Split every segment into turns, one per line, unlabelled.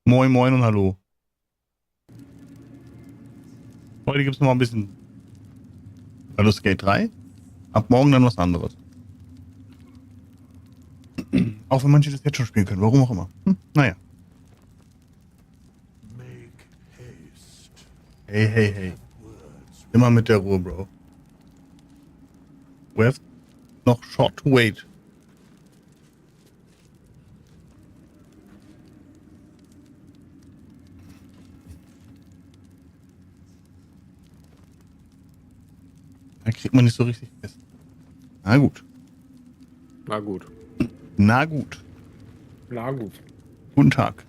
Moin Moin und hallo. Heute gibt es noch mal ein bisschen Baldur's Gate 3. Ab morgen dann was anderes. Auch wenn manche das jetzt schon spielen können, warum auch immer. Naja. Hey, hey, hey. Immer mit der Ruhe, Bro. We have noch short to wait. Da kriegt man nicht so richtig fest. Na gut.
Na gut.
Na gut.
Na gut.
Guten Tag.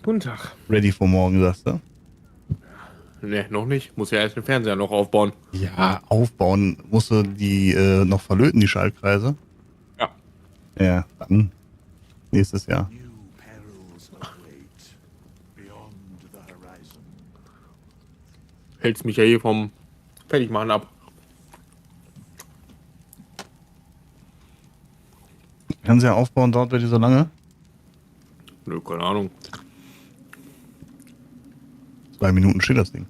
Guten Tag.
Ready for morgen, sagst du?
Ne, noch nicht. Muss ja erst den Fernseher noch aufbauen.
Ja, aufbauen. Musst du die noch verlöten, die Schaltkreise?
Ja.
Ja, dann nächstes Jahr.
Hältst mich ja hier vom Fertigmachen ab.
Fernseher aufbauen dauert wirklich so lange?
Nö, keine Ahnung.
2 Minuten steht das Ding.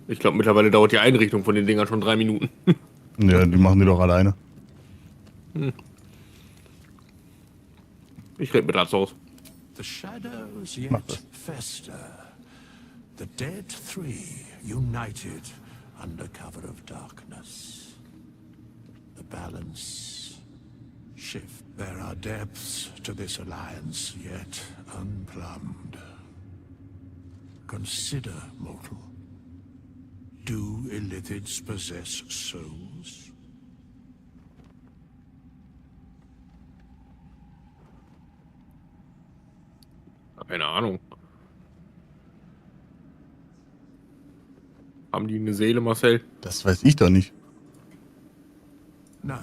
Ich glaube, mittlerweile dauert die Einrichtung von den Dingern schon 3 Minuten.
Ja, die machen die doch alleine.
Ich rede mit Arzt aus.
The shadows
Mach
yet
das.
fester. The dead three united under cover of darkness. The balance shift. There are depths to this alliance yet unplumbed. Consider, mortal. Do illithids possess souls?
Keine Ahnung. Haben die eine Seele, Marcel?
Das weiß ich doch nicht.
No.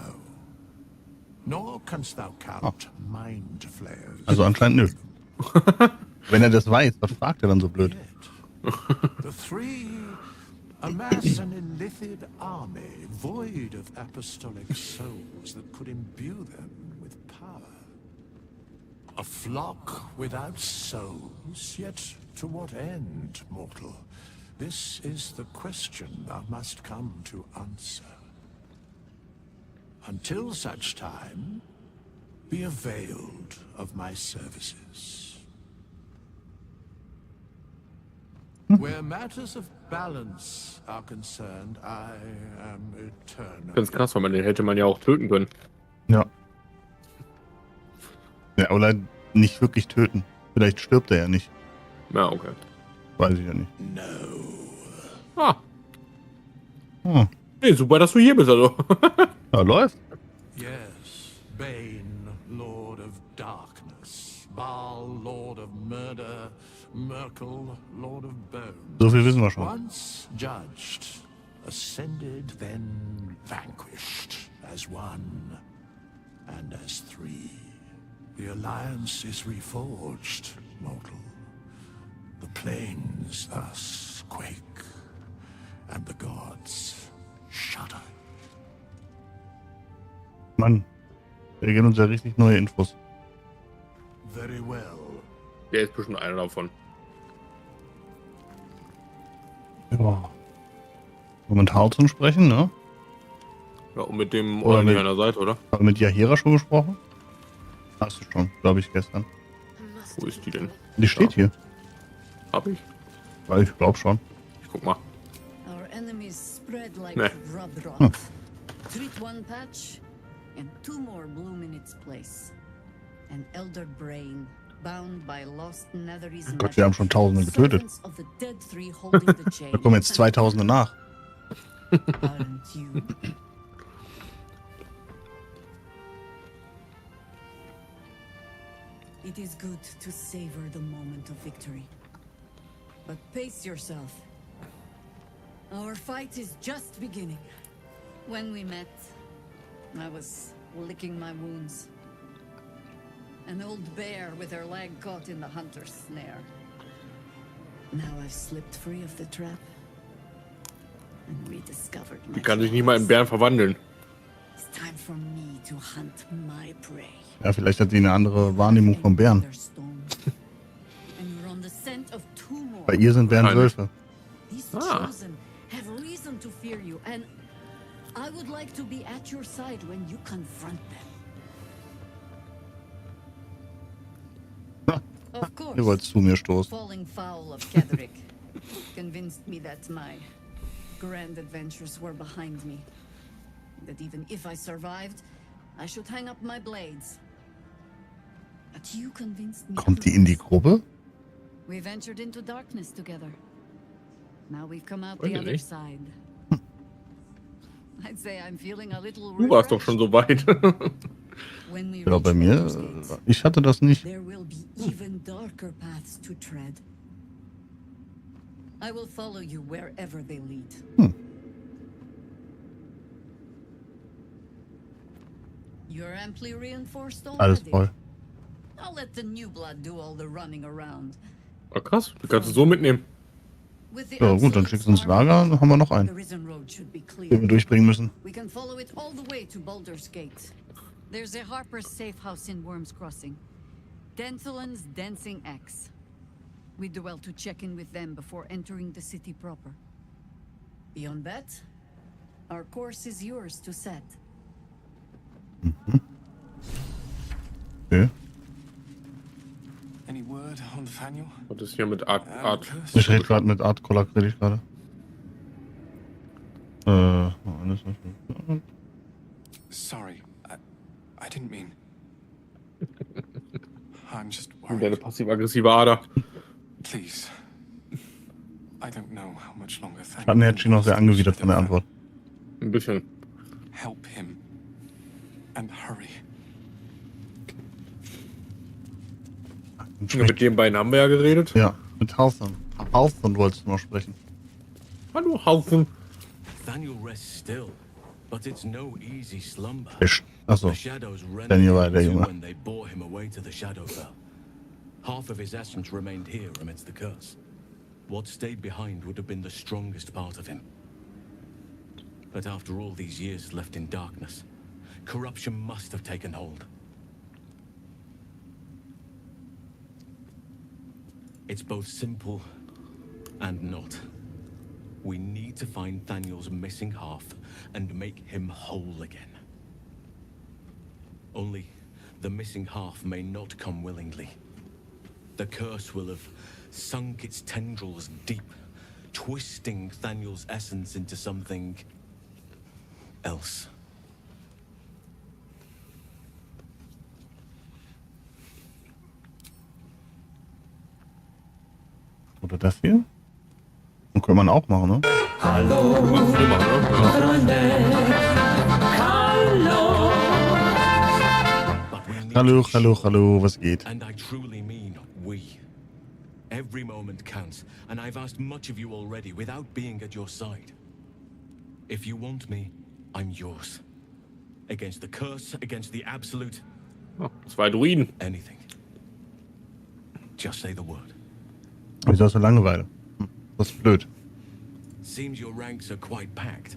Nor canst thou count mind flayers.
Also anscheinend nö. Wenn er das weiß, was fragt er dann so blöd?
The three amass an illithid army void of apostolic souls that could imbue them with power. A flock without souls, yet to what end, mortal? This is the question thou must come to answer. Until such time, be availed of my services. Where matters of balance are concerned, I am eternal.
Ganz krass, weil den hätte man ja auch töten können.
Ja. Ja, oder nicht wirklich töten. Vielleicht stirbt er ja nicht.
Ja, okay.
Weiß ich ja nicht.
Ah,
Hm.
nee, super, dass du hier bist, also.
Ja, läuft.
Yes, Bane, Lord of Darkness, Baal, Lord of Murder, Merkel, Lord of Bone.
So viel wissen wir schon.
Once judged, ascended, then vanquished, as one and as three. The alliance is reforged, mortal. The plains thus quake, and the gods shudder.
Mann, wir geben uns ja richtig neue Infos.
Very well.
Der ist bestimmt einer davon.
Ja. Wollen wir mit Herzchen sprechen, ne?
Ja, und mit dem
Oder
nicht
mit-
an der Seite, oder?
Haben wir mit Yahira schon gesprochen? Hast du schon, glaube ich, gestern.
Wo ist die denn?
Die steht hier.
Hab ich?
Weil ich glaube schon.
Ich guck mal.
Our enemies spread like
Nee.
rub rot.
Hm.
Treat one patch, and 2 more bloom in its place. An elder brain, bound by lost Netherese
Gott, wir haben schon Tausende getötet.
Servants of the dead three holding the chain.
Da kommen jetzt 2000 nach.
Aren't you? It is good to savor the moment of victory. But pace yourself. Our fight is just beginning. When we met, I was licking my wounds. An old bear with her leg caught in the hunter's snare. Now I've slipped free of the trap and rediscovered my
Die kann sich nicht mal in
choice.
Bären verwandeln.
It's time for me to hunt my prey.
Ja, vielleicht hat sie eine andere Wahrnehmung vom Bären.
Their stone.
Bei ihr sind wären Wölfe.
These
Ah.
chosen have reason to fear you, and I would like to be at your side when you confront them. Of
Ihr
course,
wollt zu mir stoßen.
falling foul of Cedric convinced me that my grand adventures were behind me. That even if I survived, I should hang up my blades. But you convinced me.
Kommt die in die Gruppe?
We ventured into darkness together. Now we've come out
Weiß
the
ich
other
nicht.
side. I'd say I'm feeling a little
Du warst doch schon so weit.
When we
Ja, bei
reach
mir,
Baldur's Gate,
ich hatte das nicht.
there will be even darker paths to tread. I will follow you wherever they lead. You're amply reinforced
Alles
already.
voll.
I'll let the new blood do all the running around.
Oh, krass, du kannst es so mitnehmen.
With the
Ja gut, dann
Absolute's
schickst du ins
army,
Lager, dann haben wir noch
the
einen,
Risen Road should be clear.
den wir durchbringen müssen.
We can follow it all the way to Baldur's Gate. There's a Harper's safe house in Worm's Crossing. Denthelin's Dancing Axe. We do well to check in with them before entering the city proper. Beyond that, our course is yours to set.
Okay.
Any word on Nathaniel?
Und das hier mit Art.
Ich rede gerade mit Art Kollak, rede ich gerade. Alles was.
Sorry, I didn't mean. I'm just
Deine
worried.
passiv-aggressive Ader.
Please. I don't know how much longer
Schattenherz schien noch sehr angewidert von der Antwort.
Ein bisschen.
Help him. And hurry.
Ja, mit den beiden haben wir ja geredet.
Ja, mit Hausen. Hausen wolltest du noch sprechen.
Hallo, Haufen.
Nathaniel rests still, but it's no easy slumber.
Achso,
The shadows
Daniel war der
reneged
Junge.
when they bore him away to the Shadowfell. Half of his essence remained here amidst the curse. What stayed behind would have been the strongest part of him. But after all these years left in darkness, corruption must have taken hold. It's both simple and not. We need to find Daniel's missing half and make him whole again. Only the missing half may not come willingly. The curse will have sunk its tendrils deep, twisting Daniel's essence into something else.
Oder das hier? Und kann man auch machen, ne?
But we need
Hallo,
to
hallo,
ensure,
hallo, was geht?
and I truly mean we. Every moment counts, and I've asked much of you already without being at your side. If you want me, I'm yours. Against the curse, against the absolute,
Oh, 2 Druiden.
anything. Just say the word.
Wieso hast du Langeweile? Das ist blöd.
Seems your ranks are quite packed.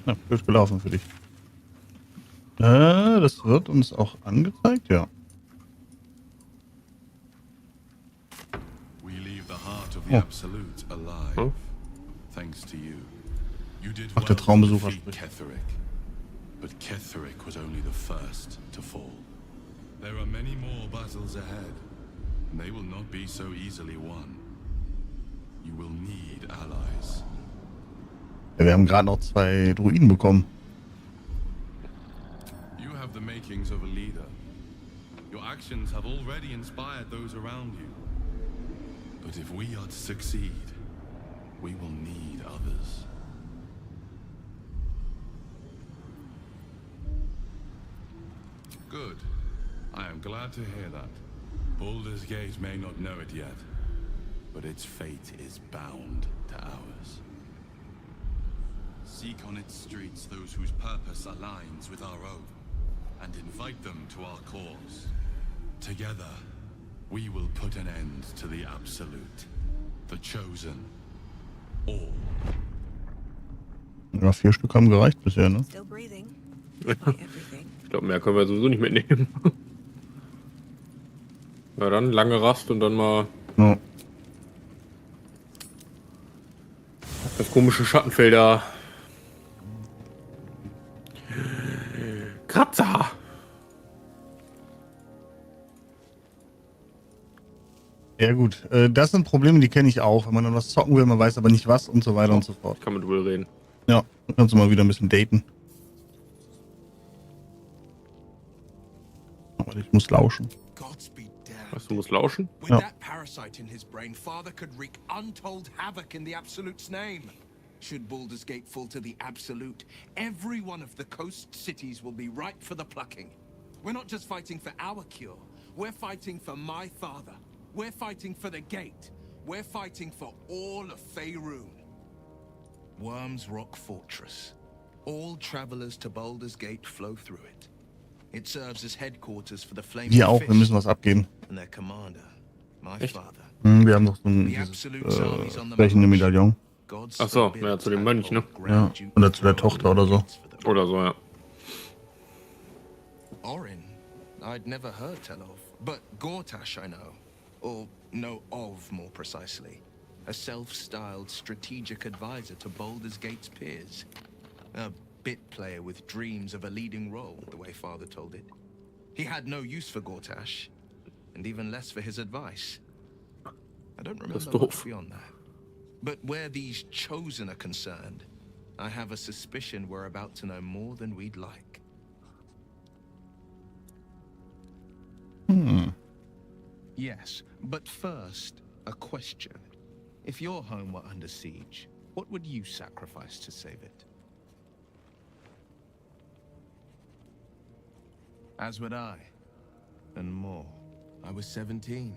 Ja, blöd gelaufen für dich. Das wird uns auch angezeigt, ja.
We leave the heart of the Absolute alive, thanks to you. You did
Ach, der
well to
Traumbesucher
defeat
spricht.
Ketheric, but Ketheric was only the first to fall. There are many more battles ahead, and they will not be so easily won. You will need allies.
Ja, wir haben gerade noch 2 Druiden bekommen.
You have the makings of a leader. Your actions have already inspired those around you. But if we are to succeed, we will need others. Good. I am glad to hear that. Baldur's Gate may not know it yet, but its fate is bound to ours. Seek on its streets those whose purpose aligns with our own, and invite them to our cause. Together, we will put an end to the Absolute, the Chosen, all.
Ja, 4 Stück haben gereicht bisher, ne?
Still breathing. Despite everything.
Ich glaube, mehr können wir sowieso nicht mitnehmen. Na dann, lange Rast und dann mal
Ja.
komische Schattenfelder. Kratzer.
Ja gut, das sind Probleme, die kenne ich auch. Wenn man dann was zocken will, man weiß aber nicht was und so weiter und so fort.
Ich kann mit Will reden.
Ja, dann kannst du mal wieder ein bisschen daten. Aber ich muss lauschen.
Godspeed damned.
Was, du musst lauschen?
With
Ja.
that parasite in his brain, Father could wreak untold havoc in the Absolute's name. Should Baldur's Gate fall to the Absolute, every one of the coast cities will be ripe for the plucking. We're not just fighting for our cure. We're fighting for my father. We're fighting for the gate. We're fighting for all of Faerun. Worm's Rock Fortress. All travelers to Baldur's Gate flow through it. It serves as headquarters for the Flaming
Wir auch, wir
Fish
müssen was abgeben.
and their commander, my
Echt?
father.
Wir haben noch so ein
The
dieses,
Absolute's armies on the
sprechende
march.
Medaillon.
God's
Ach so,
forbid
ja, zu dem Mönch, ne?
Ja, oder zu der Tochter oder so.
Oder so, ja.
Orin, I'd never heard tell of, but Gortash I know, or know of more precisely. A self-styled strategic advisor to Baldur's Gate's peers. A bit player with dreams of a leading role, the way Father told it. He had no use for Gortash, and even less for his advice. I don't remember
doof.
much beyond that. But where these chosen are concerned, I have a suspicion we're about to know more than we'd like. Yes, but first, a question. If your home were under siege, what would you sacrifice to save it? As would I. And more. I was 17.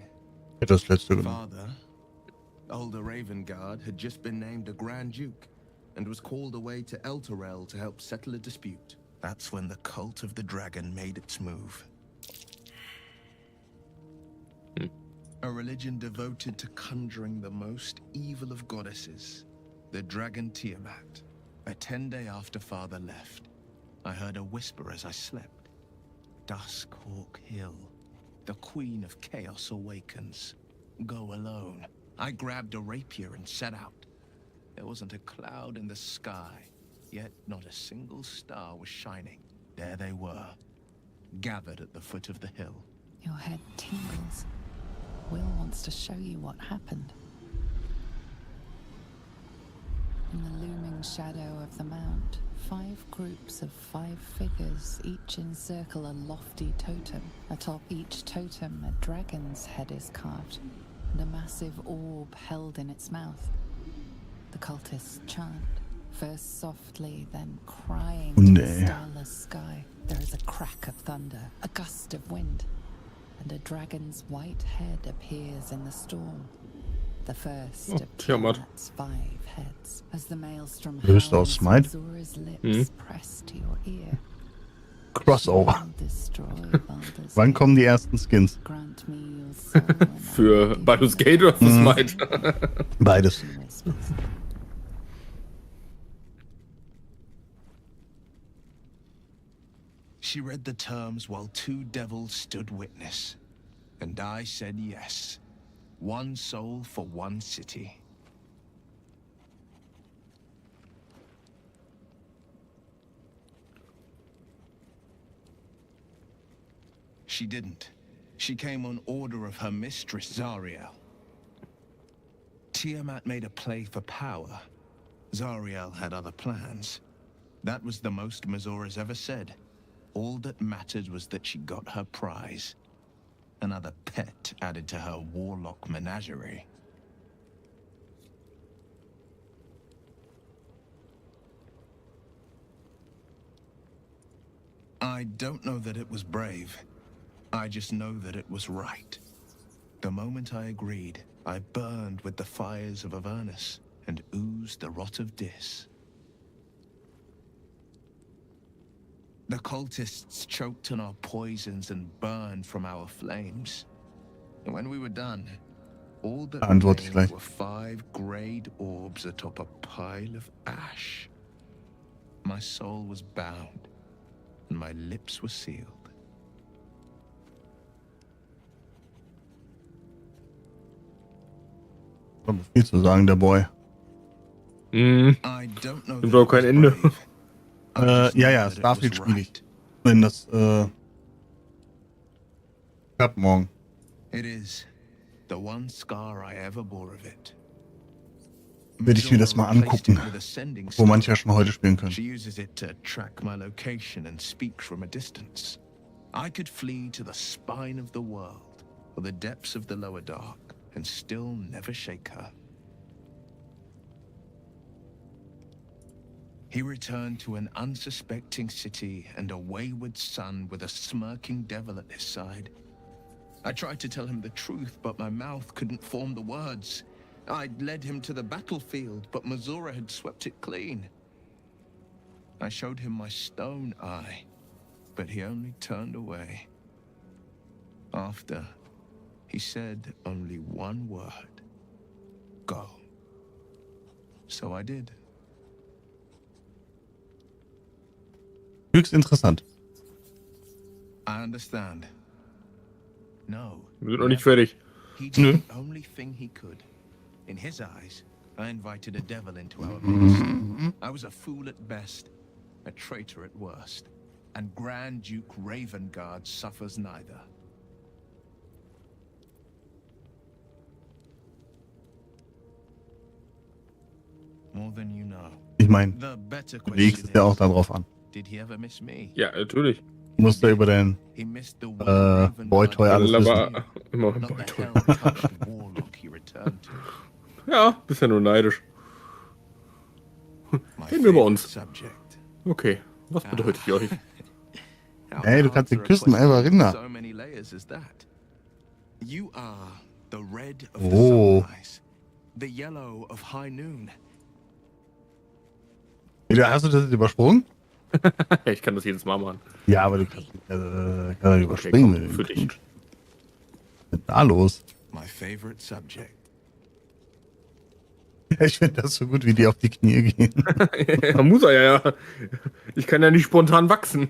Hätte das letzte genommen.
Father, older Ravengard, had just been named a Grand Duke and was called away to Elturel to help settle a dispute. That's when the cult of the dragon made its move. A religion devoted to conjuring the most evil of goddesses, the dragon Tiamat. A 10-day after Father left, I heard a whisper as I slept. Duskhawk Hill. The Queen of Chaos awakens. Go alone. I grabbed a rapier and set out. There wasn't a cloud in the sky, yet not a single star was shining. There they were, gathered at the foot of the hill.
Your head tingles. Will wants to show you what happened. In the looming shadow of the mount, 5 groups of 5 figures each encircle a lofty totem. Atop each totem, a dragon's head is carved, and a massive orb held in its mouth. The cultists chant, first softly, then crying to the starless sky. There is a crack of thunder, a gust of wind, and a dragon's white head appears in the storm. The first of Tiamat's 5 heads. As the maelstrom
Löst aus Smite.
Zora's lips press to your ear.
Crossover.
Destroy Baldur's
Wann
Gate.
kommen die ersten Skins?
Grant me your soul and
Für Baldur's Gate oder für Smite?
Beides.
whispers.
She read the terms while 2 devils stood witness. And I said yes. 1 soul for 1 city. She didn't. She came on order of her mistress, Zariel. Tiamat made a play for power. Zariel had other plans. That was the most Mazora's ever said. All that mattered was that she got her prize. Another pet added to her warlock menagerie. I don't know that it was brave. I just know that it was right. The moment I agreed, I burned with the fires of Avernus and oozed the rot of Dis. The cultists choked on our poisons and burned from our flames. And when we were done, all that
Antwort ich
remained
gleich.
were 5 grayed orbs atop a pile of ash. My soul was bound, and my lips were sealed.
Hat viel zu sagen, der Boy.
Mhm.
I don't know
Gibt
that
auch
it
kein
was
Ende.
brave. I just
Ja,
know
ja,
that it
Starfield
was
spiele ich.
right.
Wenn das, klappt morgen.
It is the one scar I ever bore of it.
Werde ich mir das mal
Replaced it
angucken,
with a sending
wo manche ja
stone.
schon heute spielen können.
She uses it to track my location and speak from a distance. I could flee to the spine of the world or the depths of the lower dark and still never shake her. He returned to an unsuspecting city and a wayward son with a smirking devil at his side. I tried to tell him the truth, but my mouth couldn't form the words. I'd led him to the battlefield, but Mazura had swept it clean. I showed him my stone eye, but he only turned away. After, he said only one word. Go. So I did.
Höchst interessant.
I understand. No.
Wir sind noch nicht fertig.
He did the only thing he could. In his eyes, I invited a devil into our midst. I was a fool at best, a traitor at worst, and Grand Duke Ravengard suffers neither. More than you know.
Ich meine,
The better
du legst
question
es ja auch
is,
darauf an.
did he ever miss me?
Ja, natürlich.
Du musst ja über deinen
He missed the one
Beuteuer alles wissen.
Aber immer beim
not the
Beuteuer.
hell-touched warlock he returned to.
Ja, bist ja nur neidisch.
My
Reden wir über
favorite
uns.
subject.
Okay, was bedeutet ich euch?
How
Hey, du
to
kannst ihn
answer a
küssen,
question
einfach
with
Rinder.
so many layers as that. You are the red of
Oh.
the sunrise, the yellow of high noon.
Hast du das jetzt übersprungen?
Ich kann das jedes Mal machen.
Ja, aber du kannst überspringen.
komm, für dich.
Was ist denn da los?
My favorite subject.
Ich finde das so gut, wie die auf die Knie gehen.
Ja, muss er ja. Ich kann ja nicht spontan wachsen.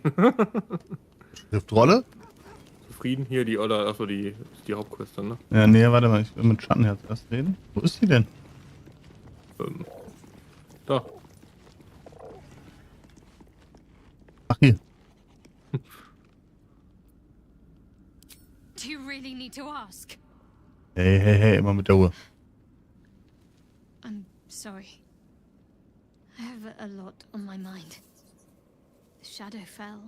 Schriftrolle?
Zufrieden hier, die, oder, achso, die Hauptquest dann, ne?
Ja, nee, warte mal, ich will mit Schattenherz erst reden. Wo ist die denn?
Da.
Ach, hier.
Do you really need to ask?
Hey, hey, hey, immer mit der Uhr.
I'm sorry. I have a lot on my mind. The shadow fell.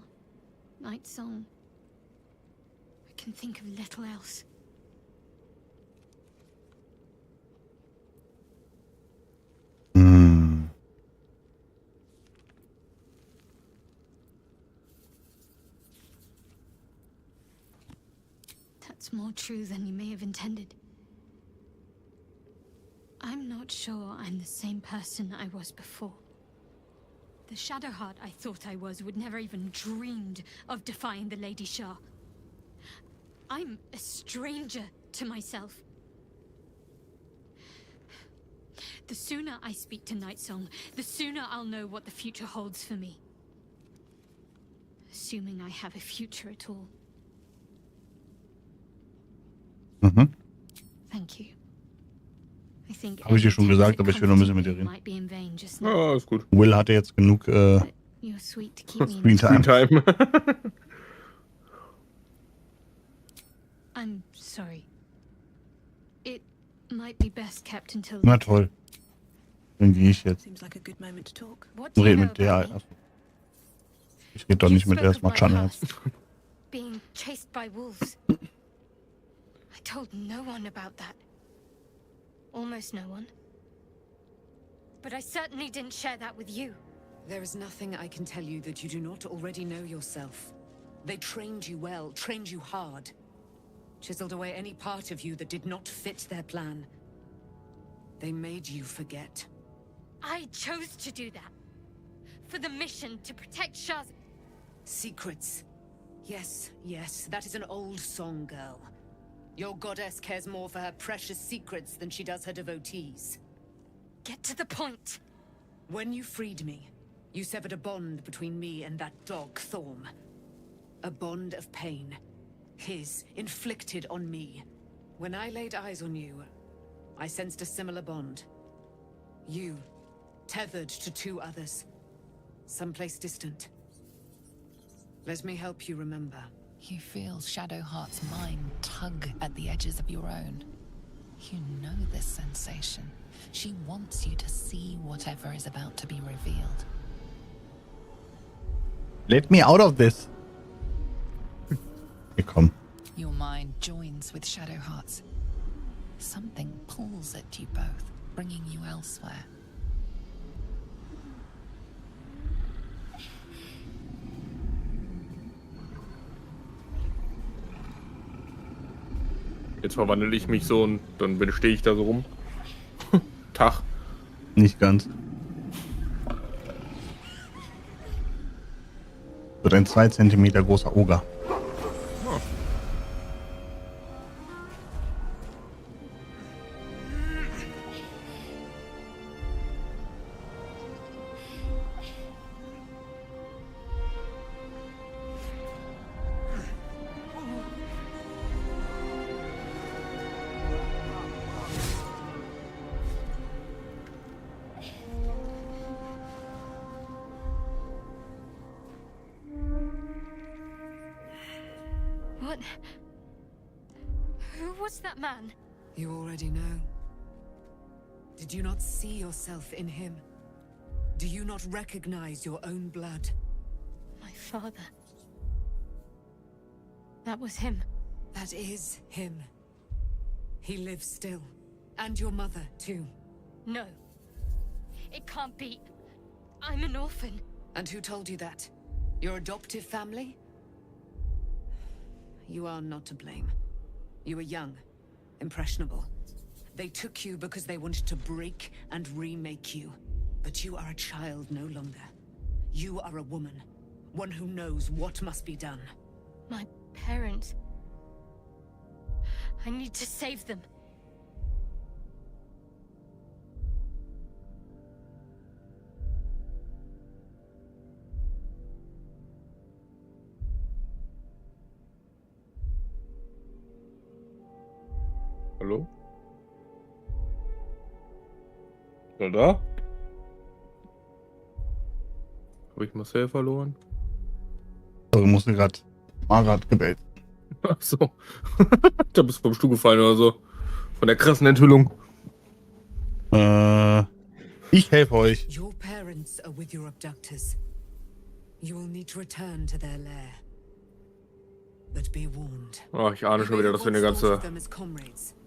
Night song. I can think of little else.
Hm.
That's more true than you may have intended. I'm not sure I'm the same person I was before. The Shadowheart I thought I was would never even dreamed of defying the Lady Shah. I'm a stranger to myself. The sooner I speak to Nightsong, the sooner I'll know what the future holds for me. Assuming I have a future at all.
Mhm.
Thank you. I think
Hab ich dir schon gesagt, aber ich will noch ein bisschen mit dir reden.
might be in vain just now,
Ja, ist gut.
Will hatte jetzt genug
but you're sweet to keep me in
Screen Time.
Time.
I'm sorry. It might be best kept until
Na
later.
toll. Dann gehe ich jetzt.
Seems like a good moment to talk.
What do you
Rede
know
mit der.
about me?
Achso. Ich rede doch nicht mit der, das macht Schattenherz.
Being chased by wolves. I told no one about that. Almost no one. But I certainly didn't share that with you.
There is nothing I can tell you that you do not already know yourself. They trained you well, trained you hard. Chiseled away any part of you that did not fit their plan. They made you forget.
I chose to do that. For the mission to protect Shah's...
Secrets. Yes, yes, that is an old song, girl. Your goddess cares more for her precious secrets than she does her devotees.
Get to the point.
When you freed me, you severed a bond between me and that dog, Thorm. A bond of pain. His, inflicted on me. When I laid eyes on you, I sensed a similar bond. You tethered to 2 others, someplace distant. Let me help you remember.
You feel Shadowheart's mind tug at the edges of your own. You know this sensation. She wants you to see whatever is about to be revealed.
Let me out of this. Hier, komm.
Your mind joins with Shadowheart's. Something pulls at you both, bringing you elsewhere.
Jetzt verwandle ich mich so und dann stehe ich da so rum. Tag.
Nicht ganz. Wird ein 2 Zentimeter großer Oger.
What? Who was that man?
You already know. Did you not see yourself in him? Do you not recognize your own blood?
My father. That was him.
That is him. He lives still. And your mother, too.
No. It can't be. I'm an orphan.
And who told you that? Your adoptive family? You are not to blame. You were young, impressionable. They took you because they wanted to break and remake you. But you are a child no longer. You are a woman. One who knows what must be done.
My parents. I need to save them.
Hallo? Na da? Habe ich Marcel verloren?
Also musste gerade Marat gebellt.
Ach so. Da bist du vom Stuhl gefallen oder so. Von der krassen Enthüllung.
Ich helfe euch.
Your parents are with your abductors. You will need to return to their lair. But be warned.
Oh, ich ahne schon wieder, dass wir eine ganze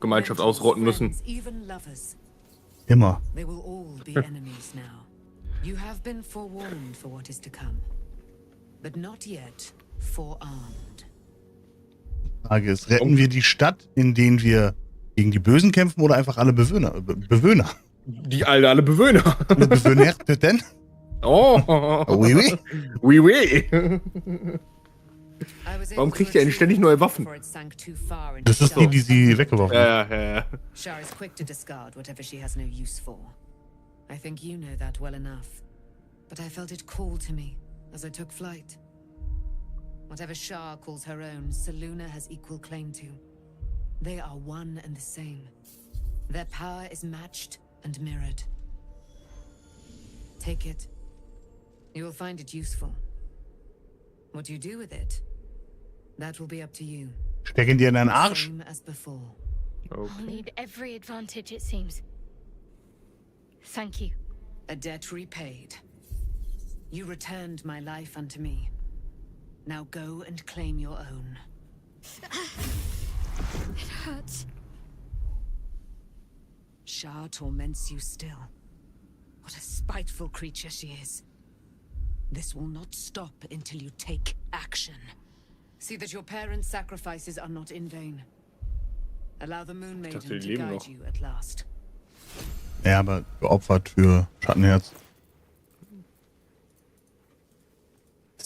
Gemeinschaft ausrotten müssen.
Immer.
They will all be enemies now. You have been forewarned for what is to come, but not yet forearmed.
Frage ist, retten wir die Stadt, in denen wir gegen die Bösen kämpfen oder einfach alle Bewohner?
Die alle Bewohner.
Alle Bewohner denn?
Oh.
Oui, oui.
Oui, oui. Warum kriegt ihr eigentlich ständig neue Waffen?
Das ist die sie weggeworfen hat.
Ja.
Shar is quick to discard whatever she has no use for. I think you know that well enough. But I felt it call to me as I took flight. Whatever Shar calls her own, Selûne has equal claim to. They are one and the same. Their power is matched and mirrored. Take it. You will find it useful. What you do with it, that will be up to you.
Stecken dir in deinen Arsch.
Same as before.
I'll need every advantage, it seems. Thank you.
A debt repaid. You returned my life unto me. Now go and claim your own.
It hurts.
Shar torments you still. What a spiteful creature she is. This will not stop until you take action. See that your parents' sacrifices are not in vain. Allow the Moon Maiden to guide you at last.
Ja, aber geopfert für Schattenherz.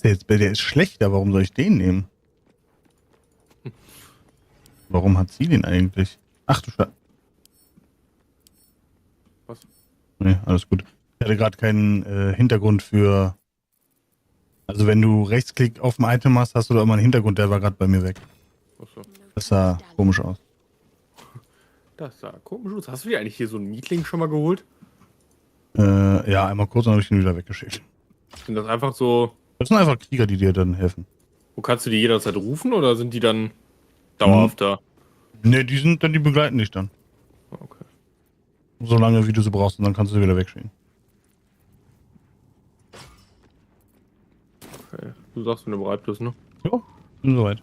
Der ist schlechter, warum soll ich den nehmen? Warum hat sie den eigentlich? Ach du Scheiße.
Was?
Nee, alles gut. Ich hatte gerade keinen Hintergrund für... Also wenn du Rechtsklick auf dem Item hast, hast du da immer einen Hintergrund, der war gerade bei mir weg.
Achso.
Das sah komisch aus.
Das sah komisch aus. Hast du dir eigentlich hier so einen Mietling schon mal geholt?
Ja, einmal kurz, dann habe ich ihn wieder weggeschickt.
Sind das einfach so...
Das sind einfach Krieger, die dir dann helfen.
Wo kannst du die jederzeit rufen oder sind die dann dauerhaft da?
Ne, die begleiten dich dann.
Okay.
So lange, wie du sie brauchst, und dann kannst du sie wieder wegschicken.
Okay. Du sagst, wenn du bereit bist, ne?
Ja, bin soweit.